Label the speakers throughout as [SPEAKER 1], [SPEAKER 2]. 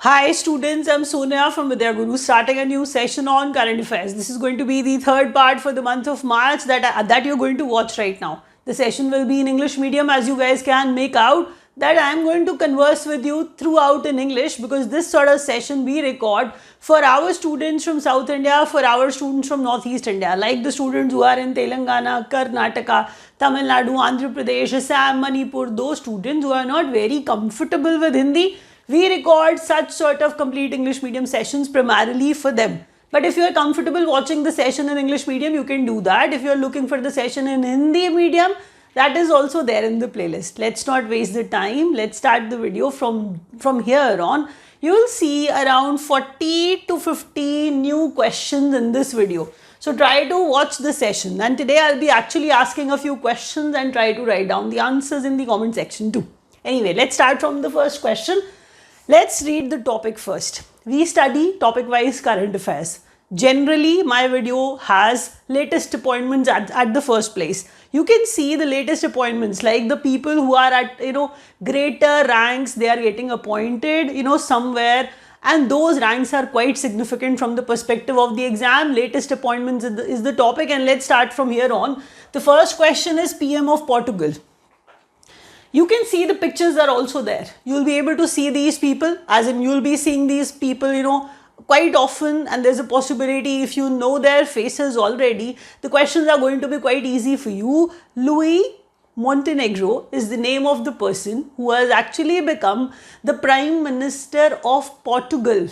[SPEAKER 1] Hi students, I'm Sonia from Vidya Guru, starting a new session on current affairs. This is going to be the third part for the month of March that you're going to watch right now. The session will be in English medium, as you guys can make out that I'm going to converse with you throughout in English, because this sort of session we record for our students from South India, for our students from Northeast India, like the students who are in Telangana, Karnataka, Tamil Nadu, Andhra Pradesh, Assam, Manipur, those students who are not very comfortable with Hindi. We record such sort of complete English medium sessions primarily for them. But if you are comfortable watching the session in English medium, you can do that. If you are looking for the session in Hindi medium, that is also there in the playlist. Let's not waste the time. Let's start the video from here on. You will see around 40 to 50 new questions in this video. So try to watch the session. And today I'll be actually asking a few questions and try to write down the answers in the comment section too. Anyway, let's start from the first question. Let's read the topic first. We study topic-wise current affairs. Generally, my video has latest appointments at the first place. You can see the latest appointments, like the people who are at, greater ranks, they are getting appointed, somewhere. And those ranks are quite significant from the perspective of the exam. Latest appointments is the topic, and let's start from here on. The first question is PM of Portugal. You can see the pictures are also there. You'll be able to see these people, as in you'll be seeing these people, quite often, and there's a possibility if you know their faces already, the questions are going to be quite easy for you. Luis Montenegro is the name of the person who has actually become the Prime Minister of Portugal.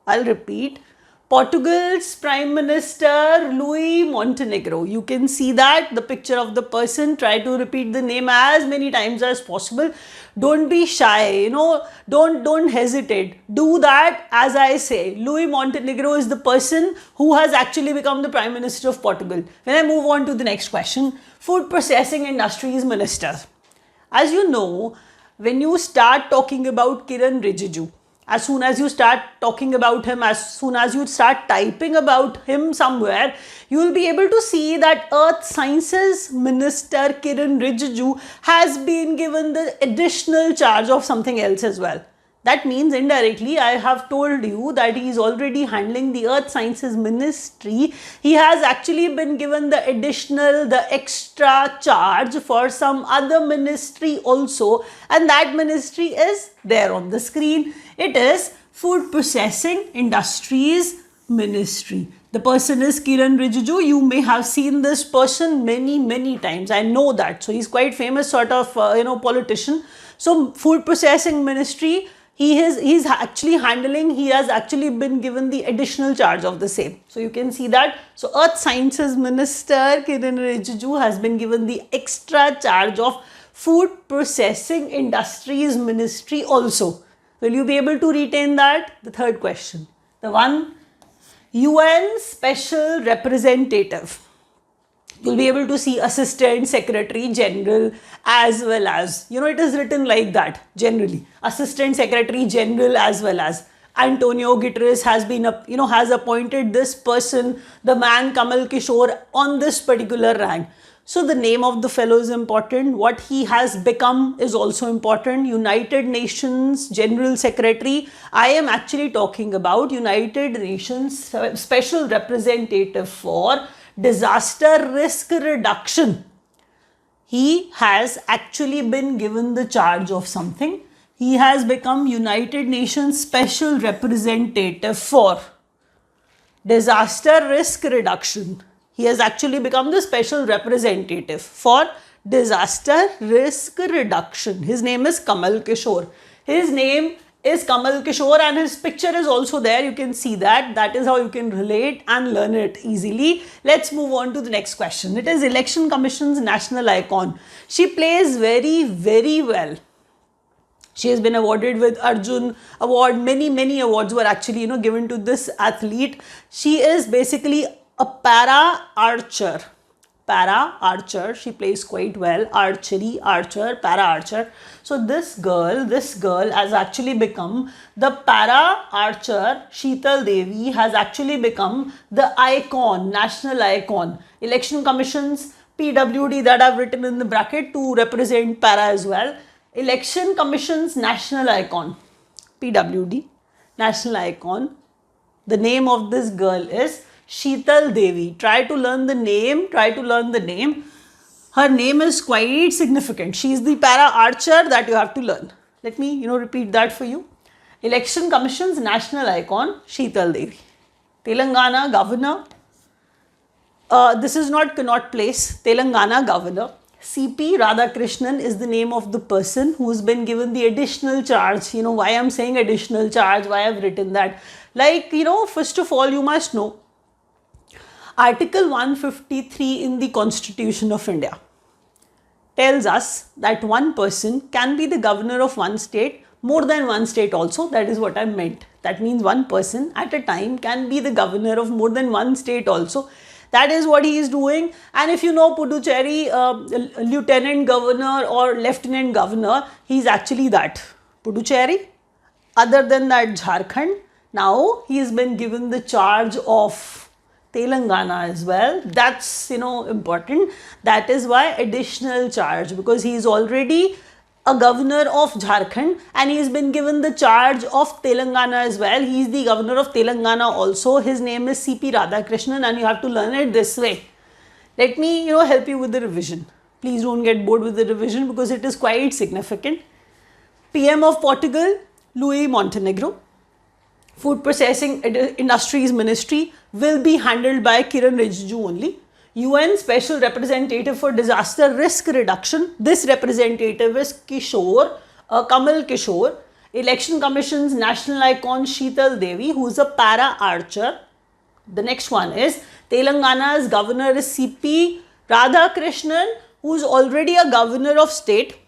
[SPEAKER 1] I'll repeat. Portugal's Prime Minister Luis Montenegro. You can see that, the picture of the person. Try to repeat the name as many times as possible. Don't be shy, don't hesitate. Do that as I say. Luis Montenegro is the person who has actually become the Prime Minister of Portugal. When I move on to the next question, Food Processing Industries Minister. As you know, when you start talking about Kiren Rijiju, as soon as you start talking about him, as soon as you start typing about him somewhere, you will be able to see that Earth Sciences Minister Kiren Rijiju has been given the additional charge of something else as well. That means indirectly I have told you that he is already handling the Earth Sciences Ministry. He has actually been given the additional, the extra charge for some other ministry also, and that ministry is there on the screen. It is Food Processing Industries Ministry. The person is Kiren Rijiju. You may have seen this person many times. I know that. So he's quite famous sort of politician. So Food Processing Ministry, he's actually handling, he has actually been given the additional charge of the same. So you can see that. So Earth Sciences Minister Kiren Rijiju has been given the extra charge of Food Processing Industries Ministry also. Will you be able to retain that? The third question. The one, UN Special Representative. You'll be able to see Assistant Secretary General as well as, it is written like that generally. Assistant Secretary General as well as. Antonio Guterres has been, has appointed this person, the man Kamal Kishore, on this particular rank. So the name of the fellow is important. What he has become is also important. United Nations General Secretary. I am actually talking about United Nations Special Representative for Disaster Risk Reduction. He has actually been given the charge of something. He has become United Nations Special Representative for Disaster Risk Reduction. He has actually become the Special Representative for Disaster Risk Reduction. His name is Kamal Kishore. His name is Kamal Kishore, and his picture is also there. You can see that. That is how you can relate and learn it easily. Let's move on to the next question. It is Election Commission's national icon. She plays very well. She has been awarded with Arjun Award. Many awards were actually given to this athlete. She is basically a para archer. She plays quite well. Archery, archer, para archer. So this girl has actually become the para archer. Sheetal Devi has actually become the icon, national icon. Election Commission's PWD, that I've written in the bracket to represent para as well. Election Commission's national icon, PWD. national icon. The name of this girl is Sheetal Devi. Try to learn the name. Her name is quite significant. She is the para archer that you have to learn. Let me, repeat that for you. Election Commission's national icon, Sheetal Devi. Telangana governor. This is not Connaught Place. Telangana governor. CP Radhakrishnan is the name of the person who's been given the additional charge. Why I'm saying additional charge, why I've written that. First of all, you must know Article 153 in the Constitution of India tells us that one person can be the governor of one state, more than one state also. That is what I meant. That means one person at a time can be the governor of more than one state also. That is what he is doing. And if you know Puducherry, lieutenant governor or lieutenant governor, he is actually that. Puducherry. Other than that, Jharkhand. Now he has been given the charge of Telangana as well. That's, important. That is why additional charge, because he is already a governor of Jharkhand and he has been given the charge of Telangana as well. He is the governor of Telangana also. His name is CP Radhakrishnan and you have to learn it this way. Let me, help you with the revision. Please don't get bored with the revision because it is quite significant. PM of Portugal, Luis Montenegro. Food Processing Industries Ministry will be handled by Kiran Rijiju only. UN Special Representative for Disaster Risk Reduction. This representative is Kamal Kishore. Election Commission's national icon Sheetal Devi, who is a para archer. The next one is Telangana's governor is CP Radhakrishnan, who is already a governor of state.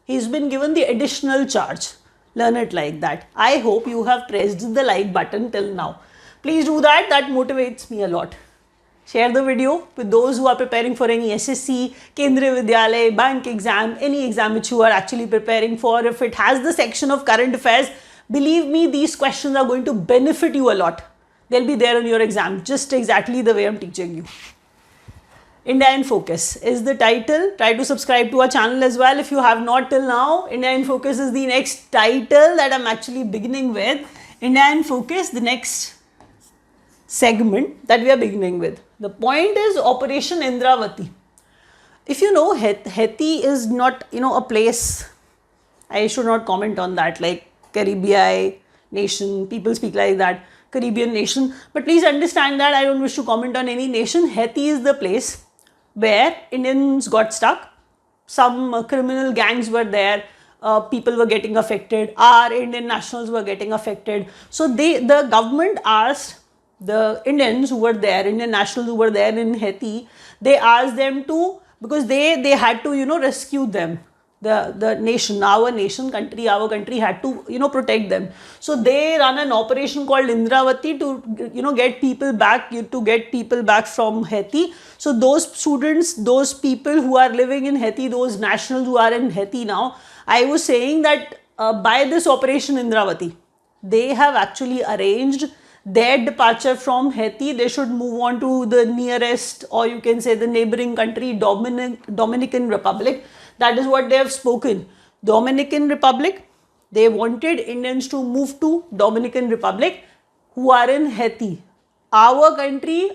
[SPEAKER 1] He's been given the additional charge. Learn it like that. I hope you have pressed the like button till now. Please do that. That motivates me a lot. Share the video with those who are preparing for any SSC, Kendriya Vidyalaya, bank exam, any exam which you are actually preparing for. If it has the section of current affairs, believe me, these questions are going to benefit you a lot. They'll be there on your exam, just exactly the way I'm teaching you. India in Focus is the title. Try to subscribe to our channel as well if you have not till now. India in Focus is the next title that I'm actually beginning with. India in Focus, the next segment that we are beginning with. The point is Operation Indravati. If you know, Haiti is not, a place, I should not comment on that, like Caribbean nation, people speak like that, Caribbean nation. But please understand that I don't wish to comment on any nation. Haiti is the place where Indians got stuck. Some criminal gangs were there. People were getting affected. Our Indian nationals were getting affected. So the government asked the Indians who were there, Indian nationals who were there in Haiti, they asked them to, because they had to, rescue them. The nation, our country had to, protect them. So they run an operation called Indravati to, get people back from Haiti. So those students, those people who are living in Haiti, those nationals who are in Haiti now, I was saying that by this Operation Indravati, they have actually arranged their departure from Haiti. They should move on to the nearest, or you can say the neighboring country, Dominican Republic. That is what they have spoken. Dominican Republic, they wanted Indians to move to Dominican Republic who are in Haiti. Our country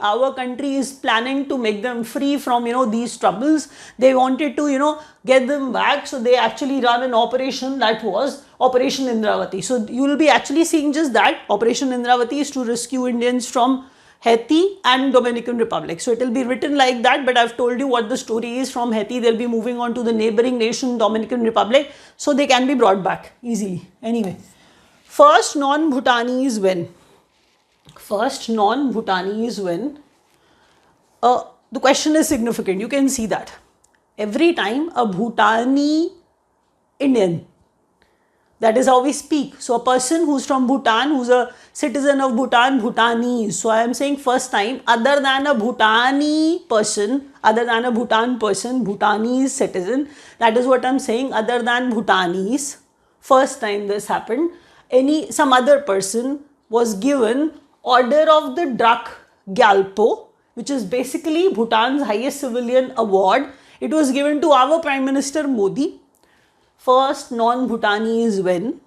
[SPEAKER 1] is planning to make them free from, these troubles. They wanted to, get them back. So they actually run an operation that was Operation Indravati. So you will be actually seeing just that. Operation Indravati is to rescue Indians from Haiti and Dominican Republic. So it will be written like that, but I've told you what the story is. From Haiti, they'll be moving on to the neighboring nation, Dominican Republic, so they can be brought back easily. Anyway, first non-Bhutanese win. The question is significant. You can see that. Every time a Bhutani Indian, that is how we speak. So a person who's from Bhutan, who's a citizen of Bhutan, Bhutanese. So I am saying first time, other than a Bhutan person, Bhutanese citizen, that is what I'm saying, other than Bhutanese. First time this happened, some other person was given Order of the Drak Gyalpo, which is basically Bhutan's highest civilian award. It was given to our Prime Minister Modi. First non-Bhutanese win.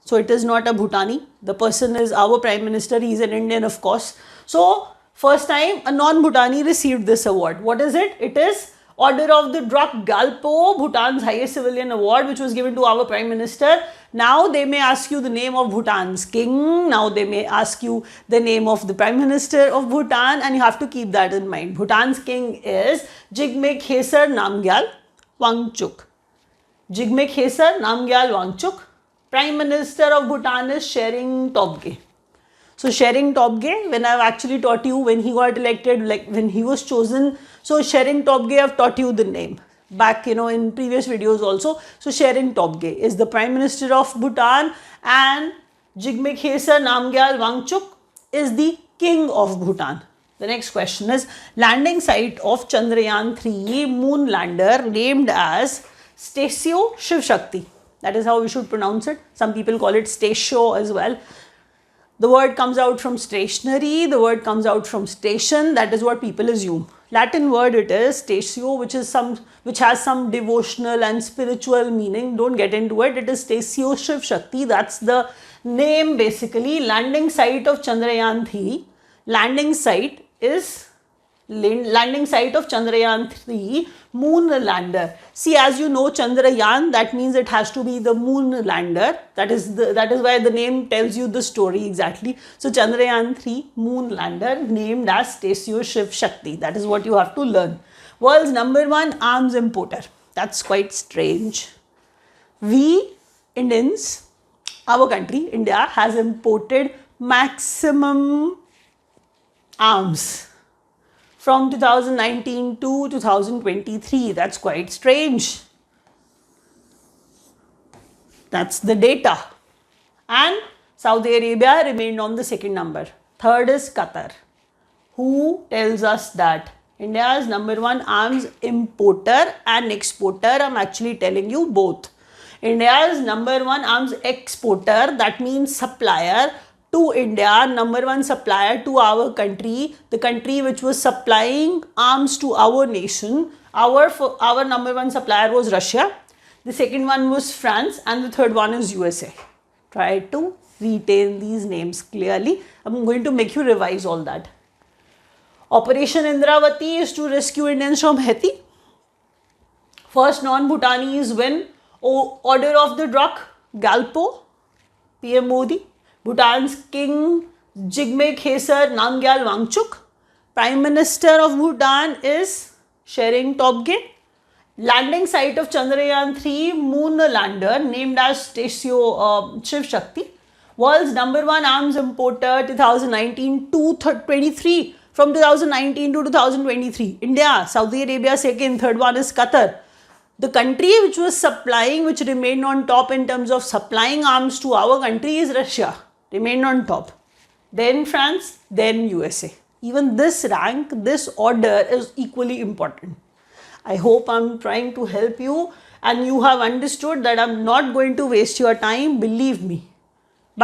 [SPEAKER 1] So it is not a Bhutani. The person is our Prime Minister. He is an Indian, of course. So first time a non-Bhutani received this award. What is it? It is Order of the Druk Gyalpo, Bhutan's highest civilian award, which was given to our Prime Minister. Now they may ask you the name of Bhutan's king. Now they may ask you the name of the Prime Minister of Bhutan, and you have to keep that in mind. Bhutan's king is Jigme Khesar Namgyal Wangchuk. Jigme Khesar Namgyal Wangchuk. Prime Minister of Bhutan is Tshering Tobgay. So Tshering Tobgay, when I've actually taught you when he got elected, like when he was chosen, so Tshering Tobgay, I've taught you the name back, in previous videos also. So Tshering Tobgay is the Prime Minister of Bhutan, and Jigme Khesar Namgyal Wangchuk is the King of Bhutan. The next question is landing site of Chandrayaan-3 moon lander named as Stasio Shiv Shakti. That is how we should pronounce it. Some people call it Stasio as well. The word comes out from stationary, the word comes out from station. That is what people assume. Latin word it is, Stasio, which has some devotional and spiritual meaning. Don't get into it. It is Stasio Shiv Shakti. That's the name basically. Landing site of Chandrayaan-3. Landing site of Chandrayaan-3 moon lander. See, as you know, Chandrayaan, that means it has to be the moon lander. That is why the name tells you the story exactly. So Chandrayaan-3 moon lander named as Stasio Shiv Shakti. That is what you have to learn. World's #1 arms importer. That's quite strange. We Indians, our country, India, has imported maximum arms from 2019 to 2023. That's quite strange. That's the data. And Saudi Arabia remained on the second number. Third is Qatar. Who tells us that India's #1 arms importer and exporter? I'm actually telling you both. India's #1 arms exporter, that means supplier to India, #1 supplier to our country, the country which was supplying arms to our nation. Our #1 supplier was Russia, the second one was France, and the third one is USA. Try to retain these names clearly. I'm going to make you revise all that. Operation Indravati is to rescue Indians from Haiti. First non-Bhutanese win Order of the Druk Gyalpo, PM Modi. Bhutan's king Jigme Khesar Namgyal Wangchuk. Prime Minister of Bhutan is Tshering Tobgay. Landing site of Chandrayaan-3 moon lander named as Stasio Shiv Shakti. World's #1 arms importer 2019 to 23. From 2019 to 2023. India, Saudi Arabia second, third one is Qatar. The country which was supplying, which remained on top in terms of supplying arms to our country is Russia. Remained on top. Then France, then USA. Even this rank, this order is equally important. I hope I'm trying to help you and you have understood that I'm not going to waste your time, believe me.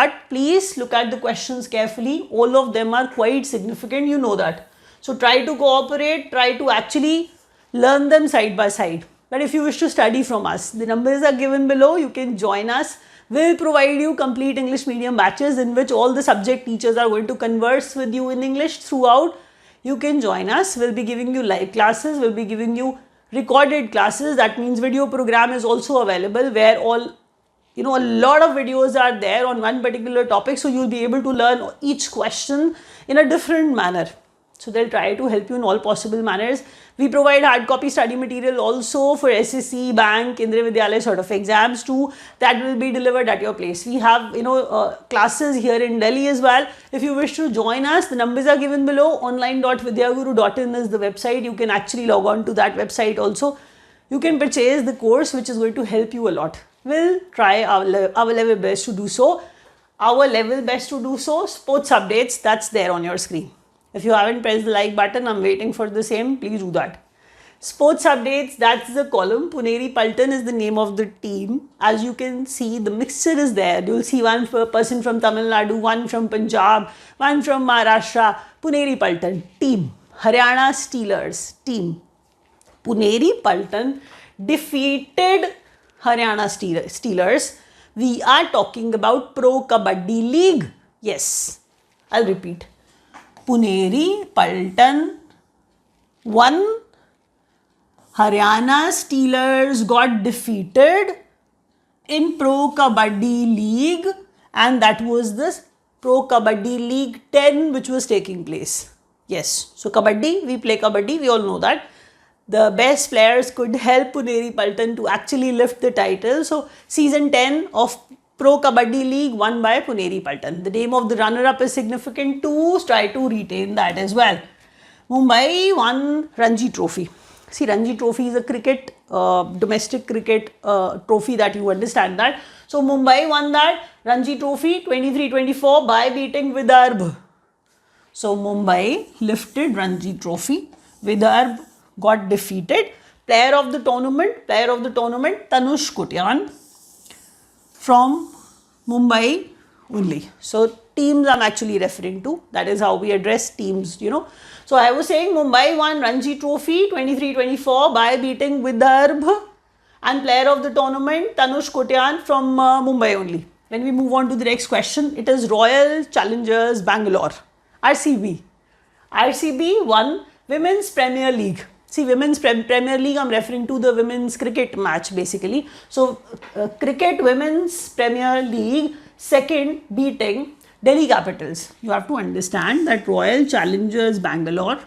[SPEAKER 1] But please look at the questions carefully. All of them are quite significant, you know that. So try to cooperate, try to actually learn them side by side. But if you wish to study from us, the numbers are given below. You can join us. We'll provide you complete English medium batches in which all the subject teachers are going to converse with you in English throughout. You can join us. We'll be giving you live classes. We'll be giving you recorded classes. That means video program is also available where a lot of videos are there on one particular topic. So you'll be able to learn each question in a different manner. So they'll try to help you in all possible manners. We provide hard copy study material also for SSC, Bank, Kendriya Vidyalaya sort of exams too. That will be delivered at your place. We have classes here in Delhi as well. If you wish to join us, the numbers are given below. online.vidyaguru.in is the website. You can actually log on to that website also. You can purchase the course which is going to help you a lot. We'll try our level best to do so. Sports updates, that's there on your screen. If you haven't pressed the like button, I'm waiting for the same. Please do that. Sports updates, that's the column. Puneri Paltan is the name of the team. As you can see, the mixture is there. You'll see one person from Tamil Nadu, one from Punjab, one from Maharashtra. Puneri Paltan team. Haryana Steelers team. Puneri Paltan defeated Haryana Steelers We are talking about Pro Kabaddi League. Yes, I'll repeat. Puneri Paltan won. Haryana Steelers got defeated in Pro Kabaddi League, and that was the Pro Kabaddi League 10 which was taking place. Yes, so Kabaddi, we play Kabaddi, we all know that. The best players could help Puneri Paltan to actually lift the title. So season 10 of Pro Kabaddi League won by Puneri Paltan. The name of the runner-up is significant to try to retain that as well. Mumbai won Ranji Trophy. See, Ranji Trophy is a cricket, domestic cricket trophy that you understand that. So Mumbai won that Ranji Trophy 23-24 by beating Vidarbh. So Mumbai lifted Ranji Trophy. Vidarbh got defeated. Player of the tournament, Tanush Kutyan from Mumbai only. So teams I'm actually referring to. That is how we address teams, you know. So I was saying Mumbai won Ranji Trophy 23-24 by beating Vidarbh, and player of the tournament Tanush Kutyan from Mumbai only. When we move on to the next question, it is Royal Challengers Bangalore, RCB. RCB won Women's Premier League. See, Women's Premier League, I'm referring to the women's cricket match basically. So, Cricket Women's Premier League, second beating Delhi Capitals. You have to understand that Royal Challengers Bangalore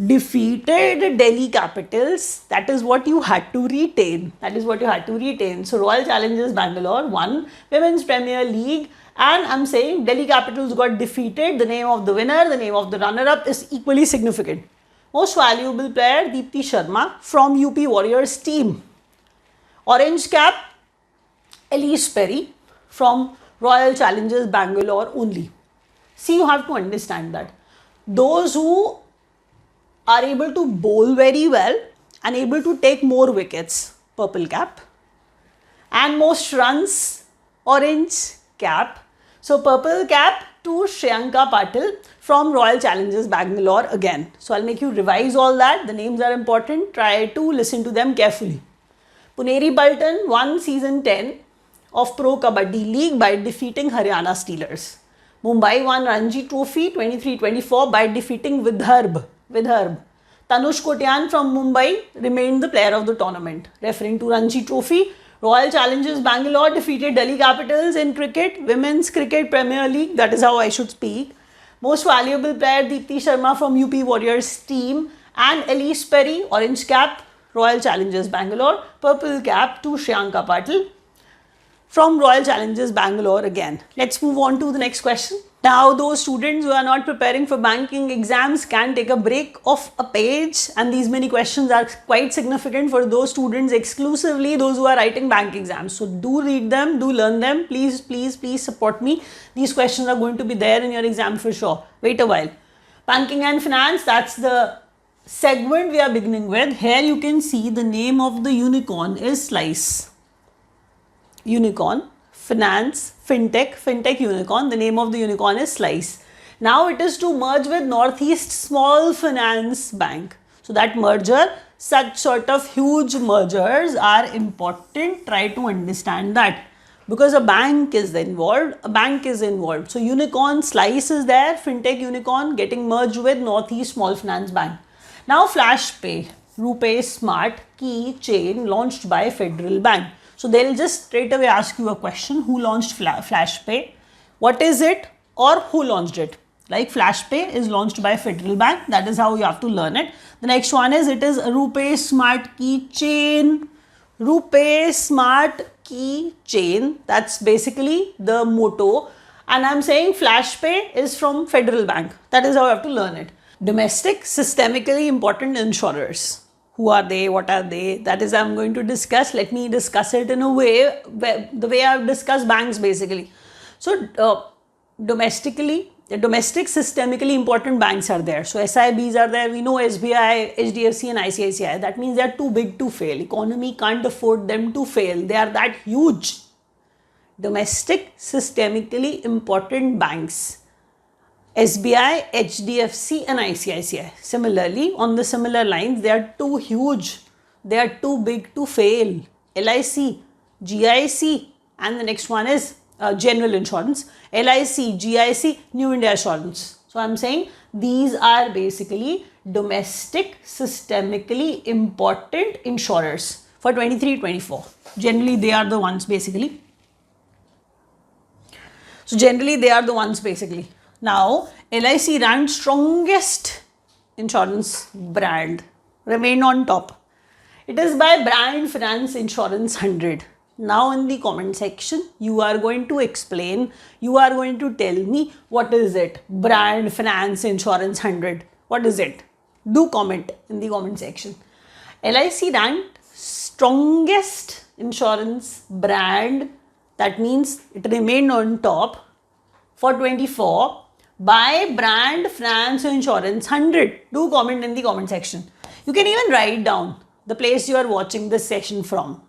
[SPEAKER 1] defeated Delhi Capitals. That is what you had to retain. So, Royal Challengers Bangalore won Women's Premier League, and I'm saying Delhi Capitals got defeated. The name of the winner, the name of the runner-up is equally significant. Most valuable player, Deepti Sharma from UP Warriors team. Orange cap, Elise Perry from Royal Challengers Bangalore only. See, you have to understand that those who are able to bowl very well and able to take more wickets, purple cap, and most runs, orange cap. So purple cap to Shreyanka Patil from Royal Challengers Bangalore again. So I'll make you revise all that. The names are important. Try to listen to them carefully. Puneri Paltan won season 10 of Pro Kabaddi League by defeating Haryana Steelers. Mumbai won Ranji Trophy 23-24 by defeating Vidarbh. Tanush Kotyan from Mumbai remained the player of the tournament. Referring to Ranji Trophy, Royal Challengers Bangalore defeated Delhi Capitals in cricket, Women's Cricket Premier League. That is how I should speak. Most valuable player Deepti Sharma from UP Warriors team, and Elise Perry, orange cap, Royal Challengers Bangalore, purple cap to Shreyanka Patil from Royal Challengers Bangalore again. Let's move on to the next question. Now, those students who are not preparing for banking exams can take a break of a page, and these many questions are quite significant for those students, exclusively those who are writing bank exams. So do read them, do learn them. Please, please, please support me. These questions are going to be there in your exam for sure. Wait a while. Banking and finance, that's the segment we are beginning with. Here you can see the name of the unicorn is Slice. Unicorn, finance, fintech unicorn. The name of the unicorn is Slice. Now it is to merge with Northeast Small Finance Bank. So that merger, such sort of huge mergers are important. Try to understand that, because a bank is involved. So unicorn, Slice is there, fintech unicorn getting merged with Northeast Small Finance Bank. Now FlashPay, RuPay Smart Key Chain launched by Federal Bank. So they'll just straight away ask you a question: who launched FlashPay? What is it? Or who launched it? Like FlashPay is launched by Federal Bank. That is how you have to learn it. The next one is, it is RuPay Smart Key Chain. RuPay Smart Key Chain. That's basically the motto. And I'm saying FlashPay is from Federal Bank. That is how you have to learn it. Domestic, systemically important insurers. Who are they? What are they? That is I'm going to discuss. Let me discuss it in a way, the way I've discussed banks basically. So domestic systemically important banks are there. So SIBs are there. We know SBI, HDFC and ICICI. That means they are too big to fail. Economy can't afford them to fail. They are that huge. Domestic systemically important banks. SBI, HDFC and ICICI. Similarly, on the similar lines, they are too huge. They are too big to fail. LIC, GIC, and the next one is general insurance, LIC, GIC, New India Assurance. So I'm saying these are basically domestic systemically important insurers for 23-24. Generally they are the ones basically. So generally they are the ones basically. Now LIC ranked strongest insurance brand, remained on top. It is by Brand Finance Insurance 100. Now in the comment section, you are going to explain, you are going to tell me what is it, Brand Finance Insurance 100. What is it? Do comment in the comment section. LIC ranked strongest insurance brand, that means it remained on top for 24 by Brand Finance Insurance 100. Do comment in the comment section. You can even write down the place you are watching this session from.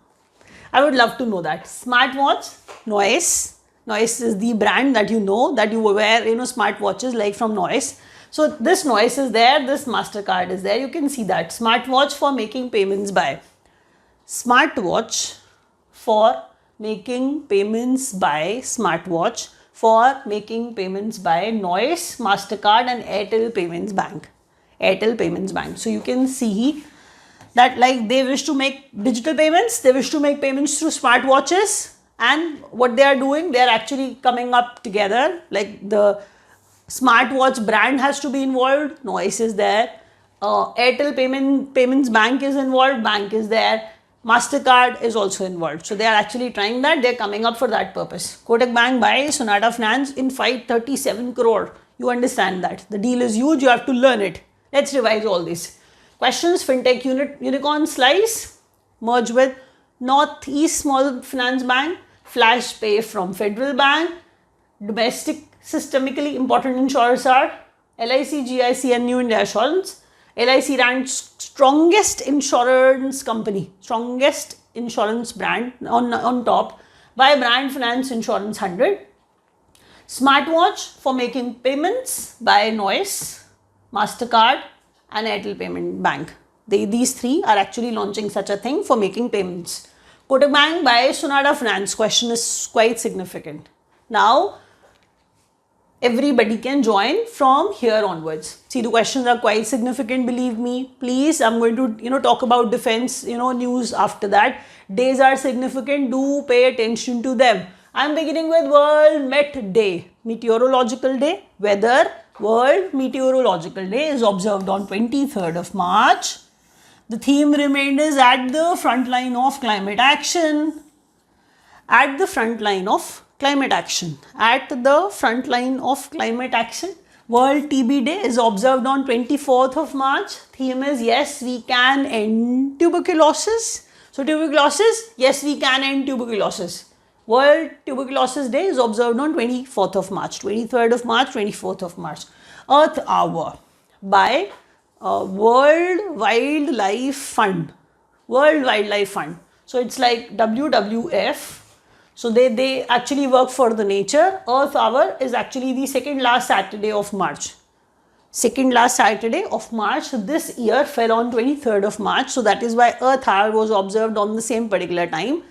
[SPEAKER 1] I would love to know that. Smartwatch, Noise. Noise is the brand that you know, that you wear, smartwatches like from Noise. So this Noise is there, this MasterCard is there. You can see that. Smartwatch for making payments by. Smartwatch for making payments by. Smartwatch for making payments by Noise, MasterCard and Airtel Payments Bank. Airtel Payments Bank. So you can see that like they wish to make digital payments, they wish to make payments through smartwatches, and what they are doing, they are actually coming up together. Like the smartwatch brand has to be involved, Noise is there, Airtel Payments Bank is involved, bank is there, MasterCard is also involved. So they are actually trying that, they are coming up for that purpose. Kotak Bank buys Sonata Finance in 537 crore. You understand that. The deal is huge, you have to learn it. Let's revise all this. Questions, fintech unicorn Slice, merge with Northeast Small Finance Bank, Flash Pay from Federal Bank, domestic systemically important insurers are LIC, GIC and New India Assurance. LIC ranked strongest insurance company, strongest insurance brand on top by Brand Finance Insurance 100. Smartwatch for making payments by Noise, MasterCard and Airtel Payment Bank. These three are actually launching such a thing for making payments. Kotak Bank buys Sonata Finance. Question is quite significant. Now, everybody can join from here onwards. See, the questions are quite significant, believe me. Please, I'm going to, talk about defense, news after that. Days are significant. Do pay attention to them. I'm beginning with World Met Day, Meteorological Day, weather. World Meteorological Day is observed on 23rd of March. The theme remained is at the front line of climate action. At the front line of climate action. At the front line of climate action. World TB Day is observed on 24th of March. Theme is yes, we can end tuberculosis. So tuberculosis, yes, we can end tuberculosis. World Tuberculosis Day is observed on 24th of March, 23rd of March, 24th of March. Earth Hour by World Wildlife Fund. World Wildlife Fund. So it's like WWF. So they actually work for the nature. Earth Hour is actually the second last Saturday of March. Second last Saturday of March this year fell on 23rd of March. So that is why Earth Hour was observed on the same particular time.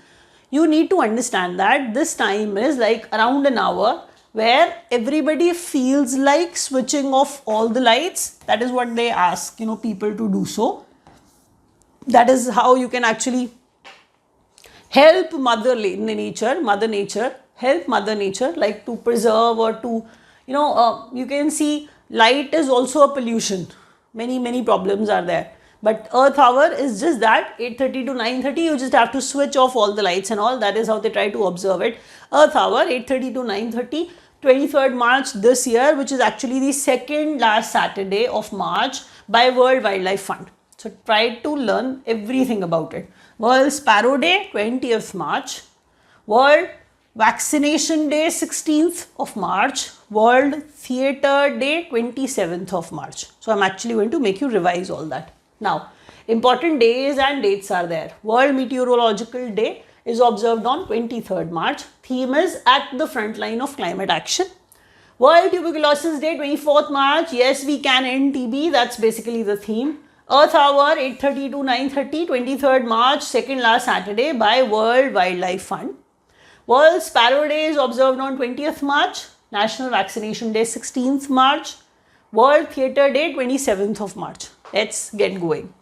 [SPEAKER 1] You need to understand that this time is like around an hour where everybody feels like switching off all the lights. That is what they ask, people to do so. That is how you can actually help Mother Nature, help Mother Nature, like to preserve or to, you can see light is also a pollution. Many problems are there. But Earth Hour is just that, 8:30 to 9:30, you just have to switch off all the lights and all. That is how they try to observe it. Earth Hour, 8:30 to 9:30, 23rd March this year, which is actually the second last Saturday of March by World Wildlife Fund. So try to learn everything about it. World Sparrow Day, 20th March. World Vaccination Day, 16th of March. World Theatre Day, 27th of March. So I'm actually going to make you revise all that. Now, important days and dates are there. World Meteorological Day is observed on 23rd March. Theme is at the front line of climate action. World Tuberculosis Day, 24th March. Yes, we can end TB. That's basically the theme. Earth Hour 8:30 to 9:30, 23rd March, second last Saturday by World Wildlife Fund. World Sparrow Day is observed on 20th March. National Vaccination Day 16th March. World Theatre Day 27th of March. Let's get going.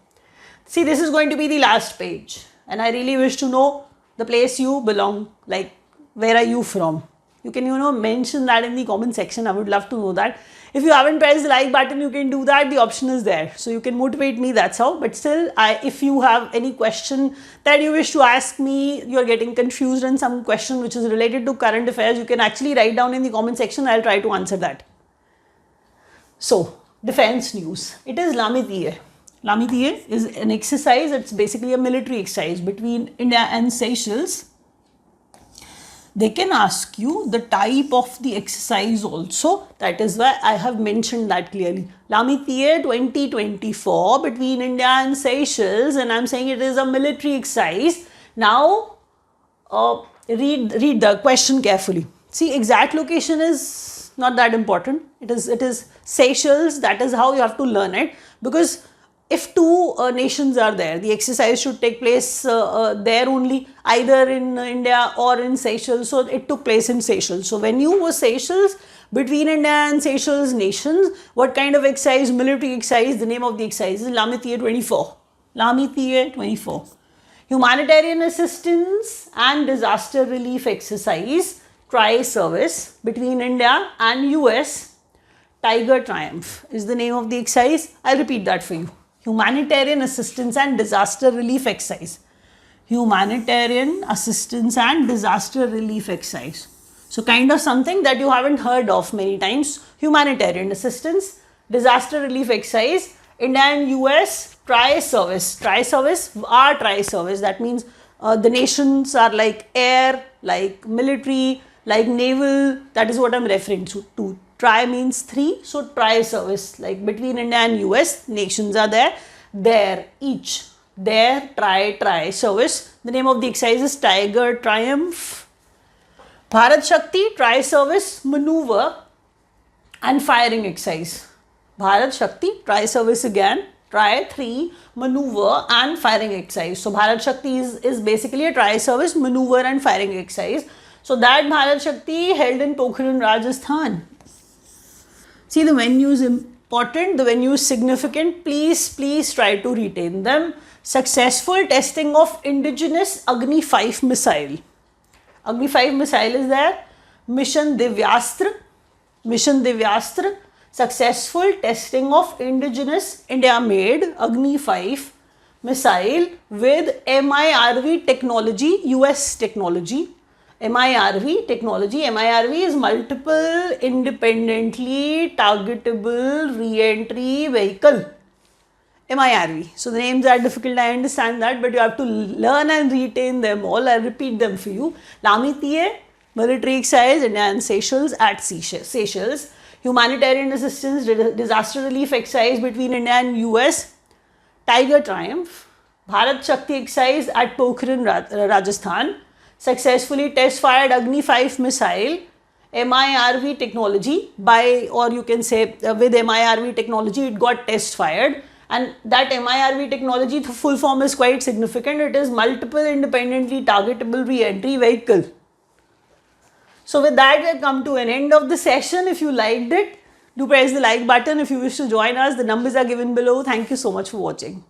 [SPEAKER 1] See, this is going to be the last page, and I really wish to know the place you belong, like where are you from. You can, mention that in the comment section. I would love to know that. If you haven't pressed the like button, you can do that. The option is there. So you can motivate me, that's how. But still, if you have any question that you wish to ask me, you're getting confused on some question which is related to current affairs, you can actually write down in the comment section. I'll try to answer that. So, defense news. It is Lamitiye. Lamitiye is an exercise. It's basically a military exercise between India and Seychelles. They can ask you the type of the exercise also. That is why I have mentioned that clearly. Lamitiye 2024 between India and Seychelles, and I'm saying it is a military exercise. Now, read the question carefully. See, exact location is not that important. It is Seychelles. That is how you have to learn it, because if two nations are there, the exercise should take place there only, either in India or in Seychelles. So it took place in Seychelles. So when you were Seychelles, between India and Seychelles nations, what kind of exercise? Military exercise. The name of the exercise is Lamitiye 24. Lamitiye 24. Humanitarian assistance and disaster relief exercise, tri-service between India and US. Tiger Triumph is the name of the exercise. I'll repeat that for you. Humanitarian assistance and disaster relief exercise. Humanitarian assistance and disaster relief exercise. So kind of something that you haven't heard of many times. Humanitarian assistance, disaster relief exercise, India and US, tri-service. Tri-service are tri-service. That means the nations are like air, like military, like naval. That is what I'm referring to. Tri means three, so tri-service, like between India and US, nations are there, each, there, tri-service. The name of the exercise is Tiger Triumph. Bharat Shakti, tri-service, maneuver and firing exercise. Bharat Shakti, tri-service again, tri-3, maneuver and firing exercise. So Bharat Shakti is basically a tri-service, maneuver and firing exercise. So that Bharat Shakti held in Pokhran, Rajasthan. See, the venue is important, the venue is significant. Please try to retain them. Successful testing of indigenous Agni 5 missile. Agni 5 missile is there. Mission Divyastra. Successful testing of indigenous India-made Agni 5 missile with MIRV technology, US technology. MIRV technology. MIRV is multiple independently targetable re-entry vehicle. MIRV. So the names are difficult, I understand that, but you have to learn and retain them all. I'll repeat them for you. Lamitiye, military exercise, India and Seychelles at Seychelles. Humanitarian assistance, disaster relief exercise between India and US. Tiger Triumph. Bharat Shakti exercise at Pokhran, Rajasthan. Successfully test fired Agni 5 missile, MIRV technology or you can say with MIRV technology it got test fired, and that MIRV technology, the full form is quite significant. It is multiple independently targetable re-entry vehicle. So with that, we come to an end of the session. If you liked it, do press the like button. If you wish to join us, the numbers are given below. Thank you so much for watching.